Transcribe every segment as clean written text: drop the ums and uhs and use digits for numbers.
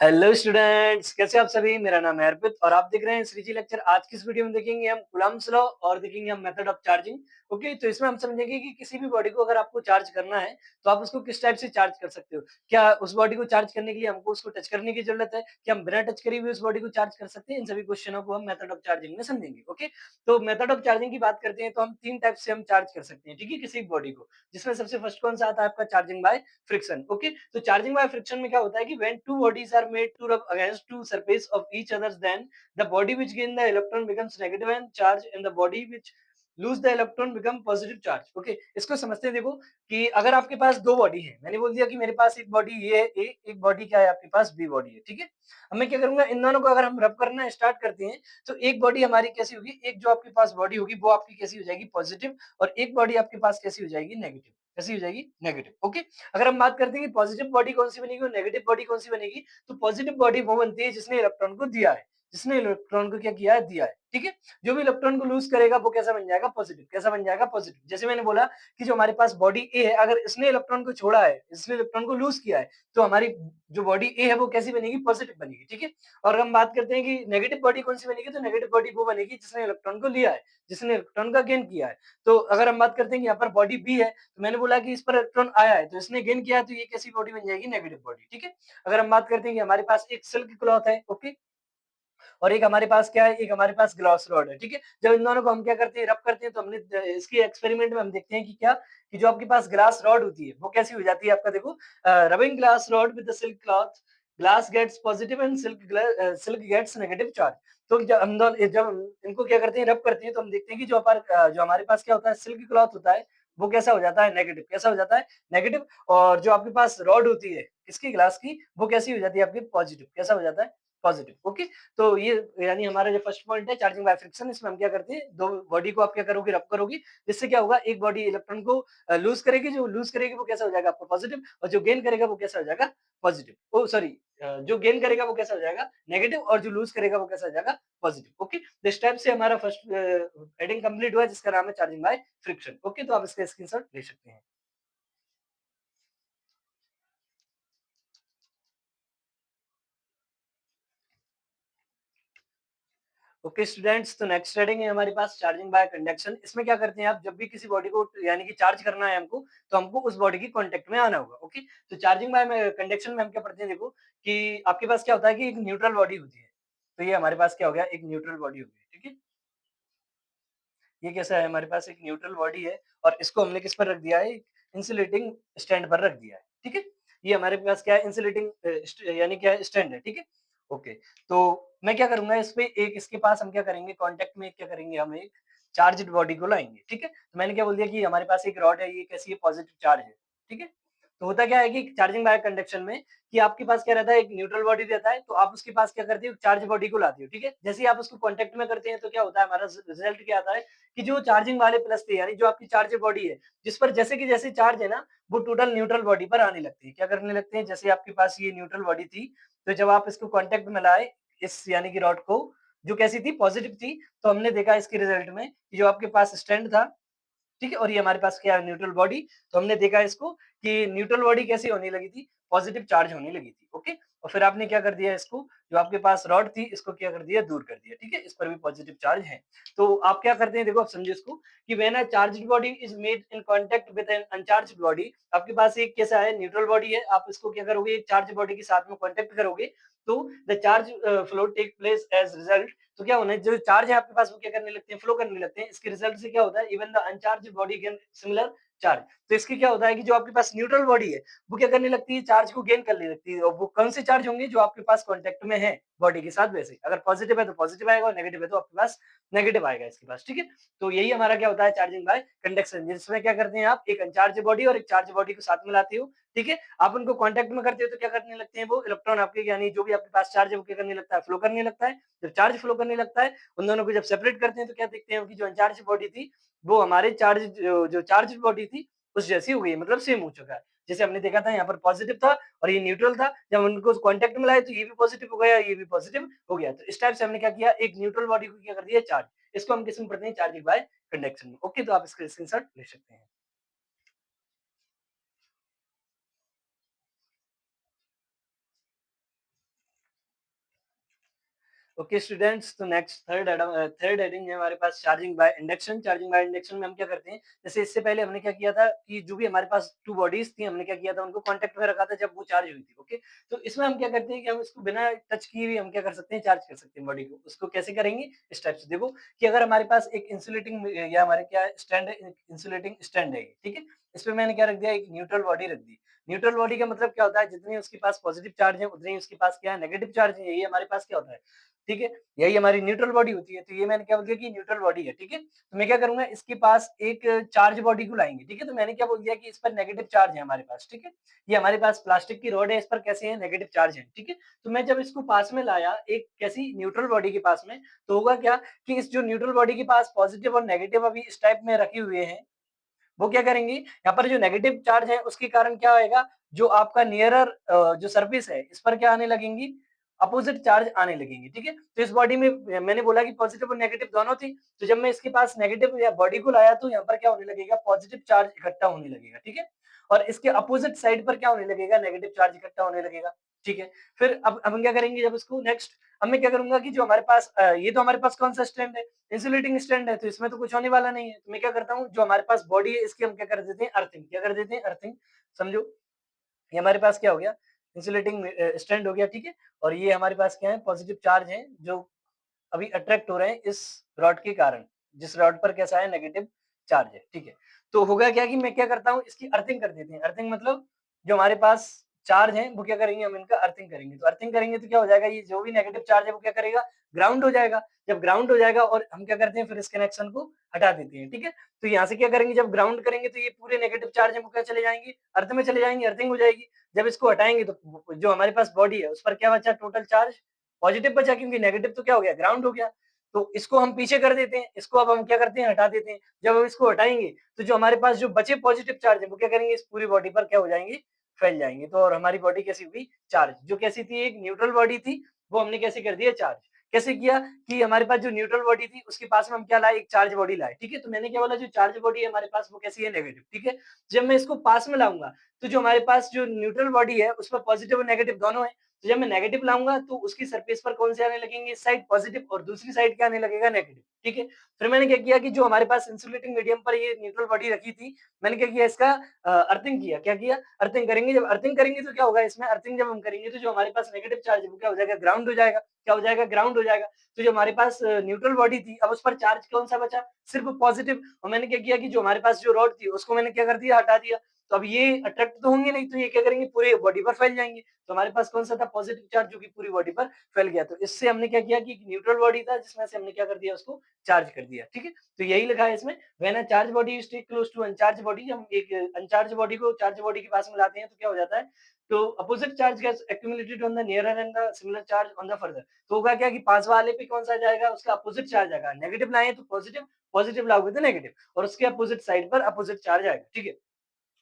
Hello students, कैसे आप सभी। मेरा नाम है अर्पित और आप देख रहे हैं श्रीजी लेक्चर। आज की इस वीडियो में देखेंगे हम कूलम्ब्स लॉ और देखेंगे हम मेथड ऑफ चार्जिंग। ओके, तो इसमें हम समझेंगे कि किसी भी बॉडी को अगर आपको चार्ज करना है तो आप उसको किस टाइप से चार्ज कर सकते हो। क्या उस बॉडी को चार्ज करने के लिए हमको उसको टच करने की जरूरत है, क्या हम बिना टच करे हुए उस बॉडी को चार्ज कर सकते हैं। इन सभी क्वेश्चनों को हम मेथड ऑफ चार्जिंग में समझेंगे। ओके, तो मेथड ऑफ चार्जिंग की बात करते हैं तो हम तीन टाइप से हम चार्ज कर सकते हैं, ठीक है, किसी बॉडी को। जिसमें सबसे फर्स्ट कौन सा आता है आपका, चार्जिंग बाय फ्रिक्शन। ओके, तो चार्जिंग बाय फ्रिक्शन में क्या होता है कि when two bodies are made to rub against to surface of each other, then the body which gain the electron becomes negative and charge and the body which lose the electron become positive charge. Okay, इसको समझते हैं। देखो कि अगर आपके पास दो body है, मैंने बोल दिया कि मेरे पास एक बॉडी ये है ए, एक बॉडी क्या है आपके पास बी बॉडी है, ठीक है। अब मैं क्या करूंगा, इन दोनों को अगर हम रब करना स्टार्ट करते हैं तो एक बॉडी हमारी कैसी होगी, एक जो आपके पास बॉडी होगी वो आपकी कैसी हो जाएगी, पॉजिटिव, और एक बॉडी आपके पास कैसी हो जाएगी, नेगेटिव। कैसी हो जाएगी, नेगेटिव। ओके, अगर हम बात करते हैं कि पॉजिटिव बॉडी कौन सी बनेगी और नेगेटिव बॉडी कौन सी बनेगी, तो पॉजिटिव बॉडी वो बनती है जिसने इलेक्ट्रॉन को दिया है, जिसने इलेक्ट्रॉन को क्या किया है, दिया है, ठीक है। जो भी इलेक्ट्रॉन को लूज करेगा वो कैसा बन जाएगा, पॉजिटिव। कैसा बन जाएगा, पॉजिटिव। जैसे मैंने बोला कि जो हमारे पास बॉडी ए है, अगर इसने इलेक्ट्रॉन को छोड़ा है, इसने इलेक्ट्रॉन को लूज किया है, तो हमारी जो बॉडी ए है वो कैसी बनेगी, पॉजिटिव बनेगी, ठीक है। और हम बात करते हैं कि नेगेटिव बॉडी कौन सी बनेगी, तो नेगेटिव बॉडी वो बनेगी जिसने इलेक्ट्रॉन को लिया है, जिसने इलेक्ट्रॉन का गेन किया है। तो अगर हम बात करते हैं कि यहाँ पर बॉडी बी है, तो मैंने बोला कि इस पर इलेक्ट्रॉन आया है तो इसने गेन किया है, तो ये कैसी बॉडी बन जाएगी, नेगेटिव बॉडी, ठीक है। अगर हम बात करते हैं कि हमारे पास एक सिल्क क्लॉथ है, ओके, और एक हमारे पास क्या है, एक हमारे पास ग्लास रॉड है, ठीक है। जब इन दोनों को हम क्या करते हैं, रब करते हैं, तो हमने इसकी एक्सपेरिमेंट में हम देखते हैं कि क्या, कि जो आपके पास ग्लास रॉड होती है वो कैसी हो जाती है आपका, देखो, rubbing glass rod with the silk cloth, glass gets positive and silk gets negative charge. तो जब हम इनको क्या करते हैं, रब करते हैं, तो हम देखते हैं कि जो हमारे पास क्या होता है, सिल्क क्लॉथ होता है, वो कैसा हो जाता है, नेगेटिव। कैसा हो जाता है, नेगेटिव। और जो आपके पास रॉड होती है किसकी, ग्लास की, वो कैसी हो जाती है आपकी, पॉजिटिव। कैसा हो जाता है, पॉजिटिव। ओके, तो ये यानी हमारा जो फर्स्ट पॉइंट है चार्जिंग बाय फ्रिक्शन, इसमें हम क्या करते हैं, दो बॉडी को आप क्या करोगे, रब करोगे। जिससे क्या होगा, एक बॉडी इलेक्ट्रॉन को लूज करेगी, जो लूज करेगी वो कैसा हो जाएगा आपका, पॉजिटिव, और जो गेन करेगा वो कैसा हो जाएगा, पॉजिटिव। ओ सॉरी, जो गेन करेगा वो कैसा हो जाएगा, नेगेटिव, और जो लूज करेगा वो कैसा हो जाएगा, पॉजिटिव। ओके, तो इस टाइप से हमारा फर्स्ट हेडिंग कंप्लीट हुआ जिसका नाम है चार्जिंग बाय फ्रिक्शन। ओके, तो आप इसका स्क्रीनशॉट ले सकते हैं। ओके स्टूडेंट्स, तो नेक्स्ट हेडिंग है हमारे पास चार्जिंग बाय कंडक्शन। इसमें क्या करते हैं आप, जब भी किसी बॉडी को यानी कि चार्ज करना है हमको, तो हमको उस बॉडी की कांटेक्ट में आना होगा। ओके, तो चार्जिंग बाय में कंडक्शन में हम क्या पढ़ते हैं, देखो कि आपके पास क्या होता है कि एक न्यूट्रल बॉडी होती है। तो ये हमारे पास क्या हो गया, एक न्यूट्रल बॉडी हो गई, ठीक है। ये कैसा है, हमारे पास एक न्यूट्रल बॉडी है और इसको हमने किस पर रख दिया है, इंसुलेटिंग स्टैंड पर रख दिया है, ठीक है। ये हमारे पास क्या है, इंसुलेटिंग यानी क्या है, स्टैंड है, ठीक है। ओके, तो मैं क्या करूंगा, इस पे एक इसके पास हम क्या करेंगे, कांटेक्ट में क्या करेंगे, हम एक चार्ज्ड बॉडी को लाएंगे, ठीक है। तो मैंने क्या बोल दिया कि हमारे पास एक रॉड है, ये कैसी है, पॉजिटिव चार्ज है, ठीक है। तो होता क्या है कि चार्जिंग बाय कंडक्शन में कि आपके पास क्या रहता है, एक न्यूट्रल बॉडी रहता है, तो आप उसके पास क्या करते हो, चार्ज बॉडी को लाते हो, ठीक है। जैसे ही आप उसको कांटेक्ट में करते हैं तो क्या होता है, हमारा रिजल्ट क्या आता है कि जो चार्जिंग वाले प्लस थे, यानी जो आपकी चार्ज बॉडी है, जिस पर जैसे कि जैसे चार्ज है ना, वो टोटल न्यूट्रल बॉडी पर आने लगती है। क्या करने लगते हैं, जैसे आपके पास ये न्यूट्रल बॉडी थी, तो जब आप इसको कांटेक्ट में लाए, इस यानी कि रॉड को, जो कैसी थी, पॉजिटिव थी, तो हमने देखा इसके रिजल्ट में कि जो आपके पास स्टैंड था, ठीक है, और ये हमारे पास क्या है, न्यूट्रल बॉडी। तो हमने देखा इसको कि न्यूट्रल बॉडी कैसी होने लगी थी, पॉजिटिव चार्ज होने लगी थी। ओके, और फिर आपने क्या कर दिया, इसको जो आपके पास रॉड थी इसको क्या कर दिया, दूर कर दिया, ठीक है। इस पर भी पॉजिटिव चार्ज है। तो आप क्या करते हैं, देखो आप समझो इसको कि when a charged body is made in contact with an uncharged body, आपके पास एक कैसा है, न्यूट्रल बॉडी है, आप इसको क्या करोगे, एक चार्ज बॉडी के साथ में कांटेक्ट करोगे, तो the charge flow take place as result. तो क्या होना है, जो चार्ज है आपके पास वो क्या करने लगते हैं, फ्लो करने लगते हैं। इसके रिजल्ट से क्या होता है, even the uncharged body gain similar charge. तो इसके क्या होता है कि जो आपके पास न्यूट्रल बॉडी है वो क्या करने लगती है, चार्ज को गेन करने लगती है। और वो कौन से चार्ज होंगे, जो आपके पास कांटेक्ट में है बॉडी के साथ, वैसे अगर पॉजिटिव है तो पॉजिटिव आएगा और नेगेटिव है तो आपके पास नेगेटिव आएगा इसके पास, ठीक है। तो यही हमारा क्या होता है, चार्जिंग बाय कंडक्शन, जिसमें क्या करते हैं आप, एक अनचार्ज बॉडी और एक चार्ज बॉडी को साथ में लाते हो, ठीक है। आप उनको कांटेक्ट में करते हो तो क्या करने लगते हैं, वो इलेक्ट्रॉन आपके यानी जो भी आपके पास चार्ज है वो क्या करने लगता है, फ्लो करने लगता है। जब चार्ज फ्लो करने लगता है, उन दोनों को जब सेपरेट करते हैं तो क्या देखते हैं कि जो अनचार्ज बॉडी थी वो हमारे चार्ज जो चार्ज बॉडी थी उस जैसी हो गई, मतलब सेम हो चुका है। जैसे हमने देखा था यहाँ पर पॉजिटिव था और ये न्यूट्रल था, जब उनको कांटेक्ट में लाए तो ये भी पॉजिटिव हो गया, ये भी पॉजिटिव हो गया। तो इस टाइप से हमने क्या किया, एक न्यूट्रल बॉडी को क्या कर दिया, चार्ज। इसको हम किस में पढ़ते हैं, चार्जिंग बाय कंडक्शन में। ओके, तो आप इसका स्क्रीनशॉट ले सकते हैं। ओके स्टूडेंट्स, तो नेक्स्ट थर्ड हेडिंग है हमारे पास charging by induction. Charging by induction में हम क्या करते हैं, जैसे इससे पहले हमने क्या किया था कि जो भी हमारे पास टू बॉडीज थी, हमने क्या किया था, उनको कांटेक्ट में रखा था जब वो चार्ज हुई थी। ओके, तो इसमें हम क्या करते हैं कि हम इसको बिना टच किए भी हम क्या कर सकते हैं, चार्ज कर सकते हैं बॉडी को। उसको कैसे करेंगे, इस टाइप से देखो कि अगर हमारे पास एक इंसुलेटिंग या हमारे क्या स्टैंड है, इंसुलेटिंग स्टैंड है, ठीक है। इस पे मैंने क्या रख दिया, एक न्यूट्रल बॉडी रख दी। न्यूट्रल बॉडी का मतलब क्या होता है, जितनी उसके पास पॉजिटिव चार्ज है उतनी उसके पास क्या है, नेगेटिव चार्ज है। यही हमारे पास क्या होता है, ठीक है, यही हमारी न्यूट्रल बॉडी होती है। तो ये मैंने क्या बोल दिया कि न्यूट्रल बॉडी है, ठीक है। तो मैं क्या करूंगा, इसके पास एक चार्ज बॉडी को लाएंगे, ठीक है। तो मैंने क्या बोल दिया कि इस पर नेगेटिव चार्ज है हमारे पास, ठीक है। ये हमारे पास प्लास्टिक की रॉड है, इस पर कैसे है, नेगेटिव चार्ज है, ठीक है। तो मैं जब इसको पास में लाया एक कैसी न्यूट्रल बॉडी के पास में, तो होगा क्या कि इस जो न्यूट्रल बॉडी के पास पॉजिटिव और नेगेटिव अभी इस टाइप में रखे हुए हैं, वो क्या करेंगे, यहाँ पर जो नेगेटिव चार्ज है उसके कारण क्या होएगा, जो आपका नियरर जो सरफेस है इस पर क्या आने लगेंगी, अपोजिट चार्ज आने लगेंगे, ठीक है। तो इस बॉडी में मैंने बोला कि पॉजिटिव और नेगेटिव दोनों थी, तो जब मैं इसके पास नेगेटिव या बॉडी को लाया तो यहाँ पर क्या होने लगेगा, पॉजिटिव चार्ज इकट्ठा होने लगेगा, ठीक है। और इसके अपोजिट साइड पर क्या होने लगेगा, नेगेटिव चार्ज इकट्ठा होने लगेगा, ठीक है। फिर अब हम क्या करेंगे, जब इसको नेक्स्ट अब मैं क्या करूंगा कि जो हमारे पास ये तो हमारे पास कौन सा स्टैंड है, इंसुलेटिंग स्टैंड है, तो इसमें तो कुछ होने वाला नहीं है। तो मैं क्या करता हूँ, जो हमारे पास बॉडी है इसकी हम क्या कर देते हैं, अर्थिंग। क्या कर देते हैं, अर्थिंग। समझो, ये हमारे पास क्या हो गया, इंसुलेटिंग स्टैंड हो गया, ठीक है। और ये हमारे पास क्या है, पॉजिटिव चार्ज है जो अभी अट्रैक्ट हो रहे हैं इस रॉड के कारण, जिस रॉड पर कैसा है, नेगेटिव चार्ज है, ठीक है। तो होगा क्या कि मैं क्या करता हूँ, इसकी अर्थिंग कर देते हैं। अर्थिंग मतलब जो हमारे पास चार्ज है वो क्या करेंगे, हम इनका अर्थिंग करेंगे। तो अर्थिंग करेंगे तो क्या हो जाएगा, ये जो भी नेगेटिव चार्ज है वो क्या करेगा, ग्राउंड हो जाएगा। जब ग्राउंड हो जाएगा और हम क्या करते हैं, फिर इस कनेक्शन को हटा देते हैं, ठीक है। तो यहाँ से क्या करेंगे, जब ग्राउंड करेंगे तो ये पूरे नेगेटिव चार्ज है वो क्या चले जाएंगे, अर्थ में चले जाएंगे, अर्थिंग हो जाएगी। जब इसको हटाएंगे तो जो हमारे पास बॉडी है उस पर क्या बचा, टोटल चार्ज पॉजिटिव बचा, क्योंकि नेगेटिव तो क्या हो गया, ग्राउंड हो गया। तो इसको हम पीछे कर देते हैं, इसको अब हम क्या करते हैं, हटा देते हैं। जब हम इसको हटाएंगे तो जो हमारे पास जो बचे पॉजिटिव चार्ज है वो क्या करेंगे, इस पूरी बॉडी पर क्या हो जाएंगे, फैल जाएंगे। तो और हमारी बॉडी कैसी हुई, चार्ज। जो कैसी थी, एक न्यूट्रल बॉडी थी, वो हमने कैसे कर दिया, चार्ज। कैसे किया कि हमारे पास जो न्यूट्रल बॉडी थी उसके पास में हम क्या लाए, एक चार्ज बॉडी लाए, ठीक है। तो मैंने क्या बोला, जो चार्ज बॉडी है हमारे पास वो कैसी है, नेगेटिव, ठीक है। जब मैं इसको पास में लाऊंगा तो जो हमारे पास जो न्यूट्रल बॉडी है उस पर पॉजिटिव और नेगेटिव दोनों है। तो जब मैं नेगेटिव लाऊंगा तो उसकी सरफेस पर कौन से आने लगेंगे, इस साइड पॉजिटिव, और दूसरी साइड क्या आने लगेगा, नेगेटिव, ठीक है। फिर मैंने क्या किया कि जो हमारे पास इंसुलेटिंग मीडियम पर ये न्यूट्रल बॉडी रखी थी, मैंने क्या किया, इसका अर्थिंग किया। क्या किया, अर्थिंग करेंगे। जब अर्थिंग करेंगे तो क्या होगा, इसमें अर्थिंग जब हम करेंगे तो जो हमारे पास नेगेटिव चार्ज है वो क्या हो जाएगा, ग्राउंड हो जाएगा। क्या हो जाएगा, ग्राउंड हो जाएगा। तो जो हमारे पास न्यूट्रल बॉडी थी, अब उस पर चार्ज कौन सा बचा, सिर्फ पॉजिटिव। और मैंने क्या किया कि जो हमारे पास जो रॉड थी उसको मैंने क्या कर दिया, हटा दिया। तो अब ये अट्रैक्ट तो होंगे नहीं, तो ये क्या करेंगे, पूरे बॉडी पर फैल जाएंगे। तो हमारे पास कौन सा था, पॉजिटिव चार्ज, जो कि पूरी बॉडी पर फैल गया। तो इससे हमने क्या किया कि न्यूट्रल बॉडी था जिसमें से हमने क्या कर दिया, उसको चार्ज कर दिया, ठीक है। तो यही लिखा है इसमें, when a charge body is take close to uncharge body. हम एक अनचार्ज बॉडी को चार्ज बॉडी के पास में लाते हैं तो क्या हो जाता है, तो opposite charge gets accumulated on the nearer end the similar charge on the further. तो होगा क्या कि पास वाले पे कौन सा जाएगा, उसका अपोजिट चार्ज आएगा। नेगेटिव लाए तो पॉजिटिव, पॉजिटिव लाओगे तो नेगेटिव, और उसके अपोजिट साइड पर अपोजिट चार्ज आएगा, ठीक है।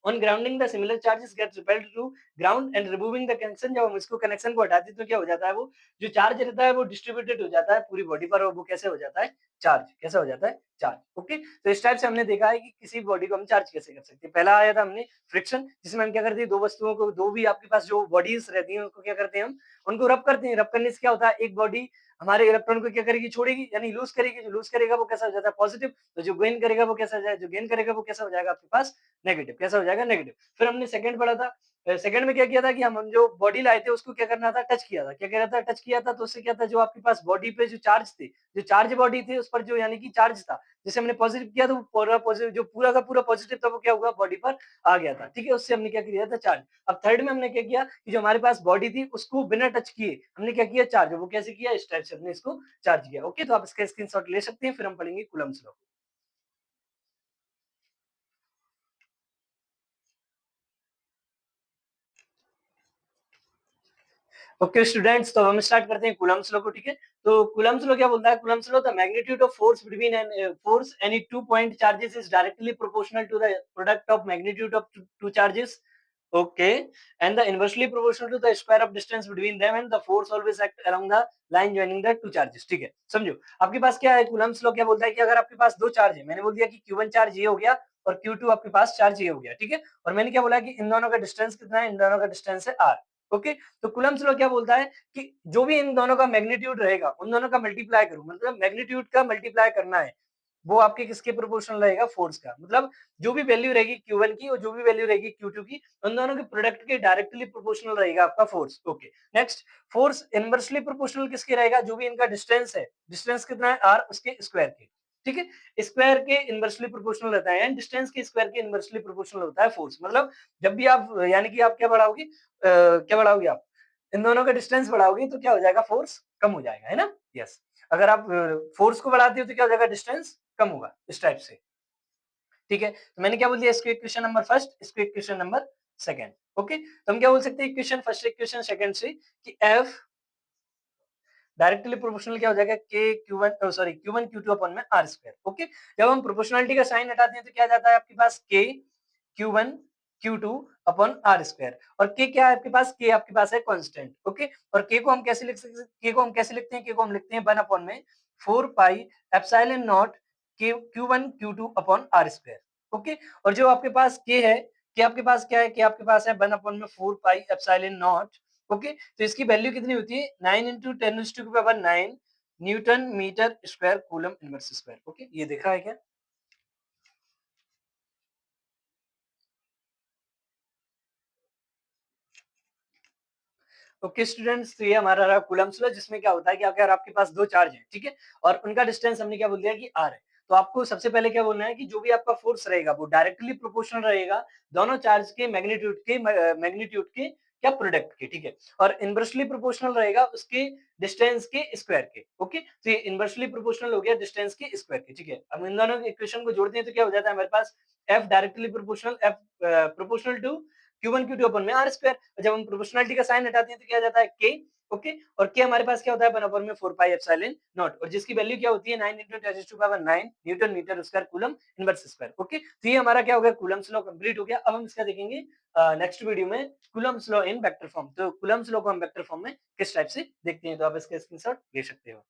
On grounding the similar charges get repelled to ground and removing the connection। जब हम इसको कनेक्शन को हटाते हैं तो क्या हो जाता है, वो जो चार्ज रहता है वो डिस्ट्रीब्यूटेड हो जाता है पूरी बॉडी पर, और वो कैसे हो जाता है, चार्ज। कैसा हो जाता है, चार्ज। ओके, तो इस टाइप से हमने देखा है कि किसी बॉडी को हम चार्ज कैसे कर सकते हैं। पहला आया था हमने फ्रिक्शन, जिसमें हम क्या करते हैं, दो वस्तुओं को, दो भी आपके पास जो बॉडीज रहती हैं उनको क्या करते हैं, हम उनको रब करते हैं। रब करने से क्या होता है, एक बॉडी हमारे इलेक्ट्रॉन को क्या करेगी, छोड़ेगी, यानी लूज करेगी। जो लूज करेगा वो कैसा हो जाता है, पॉजिटिव। तो जो गेन करेगा वो कैसा हो जाएगा, जो गेन करेगा वो कैसा हो जाएगा आपके पास, नेगेटिव। कैसा हो जाएगा, नेगेटिव। फिर हमने सेकंड पढ़ा था। सेकंड में क्या किया था कि हम जो बॉडी लाए थे उसको क्या करना था, टच किया था। क्या कह रहा था, टच किया था, तो उससे क्या था, जो आपके पास बॉडी पे जो चार्ज थे, जो चार्ज बॉडी थी उस पर जो यानी कि चार्ज था, जैसे हमने पॉजिटिव किया तो पूरा पॉजिटिव, जो पूरा का पूरा पॉजिटिव था वो क्या हुआ, बॉडी पर आ गया था, ठीक है। उससे हमने क्या किया था, चार्ज। अब थर्ड में हमने क्या किया कि जो हमारे पास बॉडी थी उसको बिना टच किए हमने क्या किया, चार्ज। वो कैसे किया, इस टाइप से हमने इसको चार्ज किया। ओके, तो आप इसका स्क्रीनशॉट ले सकते हैं, फिर हम पढ़ेंगे कूलम्ब्स लॉ। ओके स्टूडेंट्स, तो हम स्टार्ट करते हैं कूलम्ब्स लॉ को, ठीक है। तो कूलम्ब्स लॉ क्या बोलता है, Coulomb's law, the magnitude of force between an force any two point charges is directly proportional to the product of magnitude of two charges. Okay, and the inversely proportional to the square of distance between them and the force always act along the line joining the two charges, ठीक है। समझो, आपके पास क्या है, Coulomb's law क्या बोलता है कि अगर आपके पास दो चार्ज है, मैंने बोल दिया कि Q1 चार्ज ये हो गया और Q2 आपके पास चार्ज ये हो गया, ठीक है। और मैंने क्या बोला कि इन दोनों का डिस्टेंस कितना है, इन दोनों का डिस्टेंस है R। ओके, तो कूलम्ब्स लॉ क्या बोलता है कि जो भी इन दोनों का मैग्नीट्यूड रहेगा, उन दोनों का मल्टीप्लाई करो, मतलब मैग्नीट्यूड का मल्टीप्लाई करना है, वो आपके किसके प्रोपोर्शनल रहेगा? फोर्स का। मतलब जो भी वैल्यू रहेगी Q1 की और जो भी वैल्यू रहेगी Q2 की, उन दोनों के प्रोडक्ट के डायरेक्टली प्रोपोर्शनल रहेगा आपका force. Okay, next, force inversely proportional किसके रहेगा? जो भी इनका डिस्टेंस है, डिस्टेंस कितना है? R, उसके स्क्वायर के। ठीक है, स्क्वायर के इनवर्सली प्रोपोर्शनल रहता है, एंड डिस्टेंस के स्क्वायर के इनवर्सली प्रोपोर्शनल होता है फोर्स। मतलब जब भी आप, यानी कि आप क्या बढ़ाओगे, क्या बढ़ाओगे आप? इन दोनों का डिस्टेंस बढ़ाओगे तो क्या हो जाएगा? फोर्स कम हो जाएगा, है ना? यस। अगर आप फोर्स को बढ़ाते हो तो क्या हो जाएगा? डिस्टेंस कम होगा, इस टाइप से। ठीक है, तो मैंने क्या बोल दिया? इसको इक्वेशन नंबर फर्स्ट, इसको इक्वेशन नंबर सेकंड। ओके, तो हम क्या बोल सकते हैं इक्वेशन फर्स्ट, इक्वेशन सेकंड से कि F डायरेक्टली प्रोपोर्शनल क्या हो जाएगा? K Q1, sorry Q1 Q2 upon में R स्क्वायर। ओके, जब हम प्रोपोर्शनलिटी का साइन हटाते हैं तो क्या जाता है आपके पास? K Q1 Q2 upon R square. और K क्या है आपके पास? K आपके पास है कांस्टेंट। ओके, और K को हम कैसे लिख सकते हैं? K को हम कैसे लिखते हैं? K को हम लिखते हैं 1 अपॉन में 4 pi epsilon not Q1 Q2 upon R square. Okay, और जो आपके पास K है, K आपके पास क्या है? K आपके पास है 1 अपॉन में 4 पाई एप्सिलॉन नॉट। ओके, तो इसकी वैल्यू कितनी होती है? 9 into 10 raised to the power 9 newton metre square coulomb inverse square. Okay, ये देखा है क्या? ओके स्टूडेंट्स, तो ये हमारा रहा कूलम्ब्स लॉ, जिसमें क्या होता है कि अगर आपके पास दो चार्ज है, ठीक है, और उनका डिस्टेंस हमने क्या बोल दिया कि आर है, तो आपको सबसे पहले क्या बोलना है कि जो भी आपका फोर्स रहेगा वो डायरेक्टली प्रोपोर्शनल रहेगा दोनों चार्ज के मैग्नीट्यूड के क्या प्रोडक्ट के। ठीक है, और इनवर्सली प्रोपोर्शनल रहेगा उसके डिस्टेंस के स्क्वायर के। ओके, तो ये इनवर्सली प्रोपोर्शनल हो गया डिस्टेंस के स्क्वायर के। ठीक है, अब इन दोनों इक्वेशन को जोड़ते हैं तो क्या हो जाता है हमारे पास? F directly proportional, F proportional to Q1 Q2 अपन में R स्क्वायर। जब हम प्रोपोर्शनलिटी का साइन हटाते हैं तो क्या आ जाता है? K। ओके, और K हमारे पास क्या होता है? 1 अपॉन में 4 पाई एप्सिलॉन नॉट, और जिसकी वैल्यू क्या होती है? 9 into 10 raised to power 9 newton metre square coulomb inverse square. Okay, तो ये हमारा क्या हो गया? कूलम्स लॉ कंप्लीट हो गया। अब हम इसका देखेंगे नेक्स्ट वीडियो में Coulomb's law in vector form. तो कूलम्स लॉ को हम वेक्टर फॉर्म में किस टाइप से देखते हैं, तो आप इसका स्क्रीनशॉट ले सकते हो।